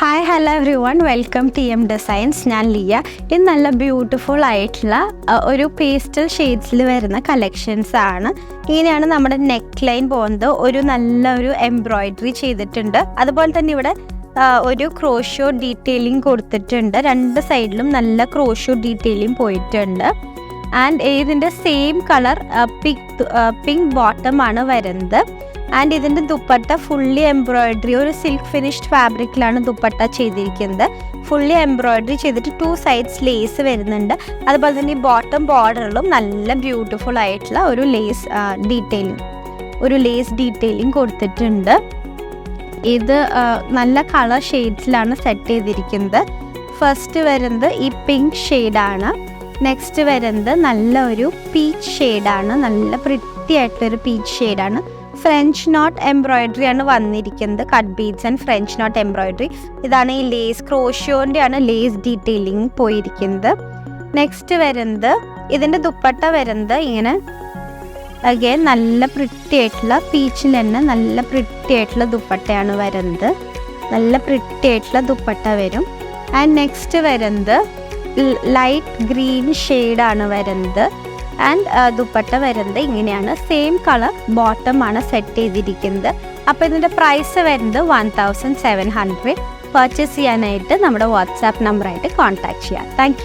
Hi hello every one, welcome TM designs. ഞാൻ ലിയ. ഇത് നല്ല ബ്യൂട്ടിഫുൾ ആയിട്ടുള്ള ഒരു പേസ്റ്റൽ ഷെയ്ഡ്സിൽ വരുന്ന കളക്ഷൻസ് ആണ്. ഇങ്ങനെയാണ് നമ്മുടെ നെക്ക് ലൈൻ പോകുന്നത്. നല്ലൊരു എംബ്രോയിഡറി ചെയ്തിട്ടുണ്ട്. അതുപോലെ തന്നെ ഇവിടെ ഒരു ക്രോഷോ ഡീറ്റെയിലിംഗ് കൊടുത്തിട്ടുണ്ട്. രണ്ട് സൈഡിലും നല്ല ക്രോഷോ ഡീറ്റെയിലിംഗ് പോയിട്ടുണ്ട്. ആൻഡ് ഇതിൻ്റെ സെയിം കളർ പിങ്ക് ബോട്ടം ആണ് വരുന്നത്. ആൻഡ് ഇതിൻ്റെ ദുപ്പട്ട ഫുള്ളി എംബ്രോയിഡറി, ഒരു സിൽക്ക് ഫിനിഷ്ഡ് ഫാബ്രിക്കിലാണ് ദുപ്പട്ട ചെയ്തിരിക്കുന്നത്. ഫുള്ളി എംബ്രോയിഡറി ചെയ്തിട്ട് 2 സൈഡ്സ് ലേസ് വരുന്നുണ്ട്. അതുപോലെ തന്നെ ഈ ബോട്ടം ബോർഡറിലും നല്ല ബ്യൂട്ടിഫുൾ ആയിട്ടുള്ള ഒരു ലേസ് ഡീറ്റെയിലിംഗ് കൊടുത്തിട്ടുണ്ട്. ഇത് നല്ല കളർ ഷെയ്ഡ്സിലാണ് സെറ്റ് ചെയ്തിരിക്കുന്നത്. ഫസ്റ്റ് വരുന്നത് ഈ പിങ്ക് ഷെയ്ഡാണ്. നെക്സ്റ്റ് വരുന്നത് നല്ലൊരു പീച്ച് ഷെയ്ഡാണ്. നല്ല പ്രിറ്റി ആയിട്ടുള്ളൊരു പീച്ച് ഷെയ്ഡാണ്. ഫ്രഞ്ച് നോട്ട് എംബ്രോയിഡറി ആണ് വന്നിരിക്കുന്നത്. Cut beads and French not embroidery. ഇതാണ് ഈ ലേസ്, ക്രോഷ്യോൻ്റെ ആണ് ലേസ് ഡീറ്റെയിലിംഗ് പോയിരിക്കുന്നത്. നെക്സ്റ്റ് വരുന്നത് ഇതിൻ്റെ ദുപ്പട്ട വരുന്നത് ഇങ്ങനെ അഗൈൻ നല്ല പ്രിറ്റി ആയിട്ടുള്ള പീച്ചിൽ തന്നെ നല്ല പ്രിറ്റി ആയിട്ടുള്ള ദുപ്പട്ടയാണ് വരുന്നത്. നല്ല പ്രിറ്റി ആയിട്ടുള്ള ദുപ്പട്ട വരും. ആൻഡ് നെക്സ്റ്റ് വരുന്നത് ലൈറ്റ് ഗ്രീൻ ഷെയ്ഡാണ് വരുന്നത്. ആൻഡ് ദുപ്പട്ട വരുന്നത് ഇങ്ങനെയാണ്. സെയിം കളർ ബോട്ടം ആണ് സെറ്റ് ചെയ്തിരിക്കുന്നത്. അപ്പോൾ ഇതിൻ്റെ പ്രൈസ് വരുന്നത് 1700. പർച്ചേസ് ചെയ്യാനായിട്ട് നമ്മുടെ വാട്സാപ്പ് നമ്പറായിട്ട് കോൺടാക്ട് ചെയ്യാം. താങ്ക്